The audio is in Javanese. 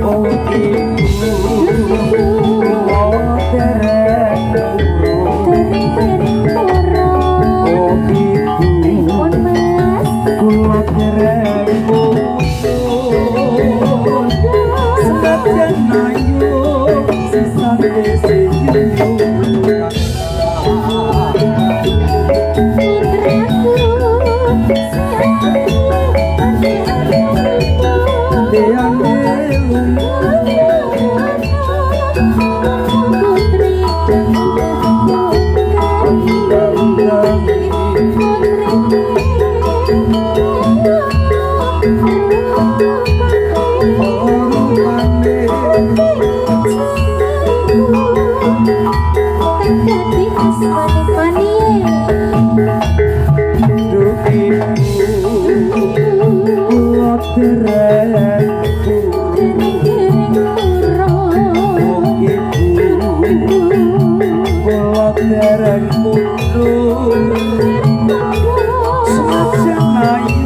Oh ibu oh dereng oh ibu kula dereng senajan ayu sisane seyu dereng mundur senajan ayu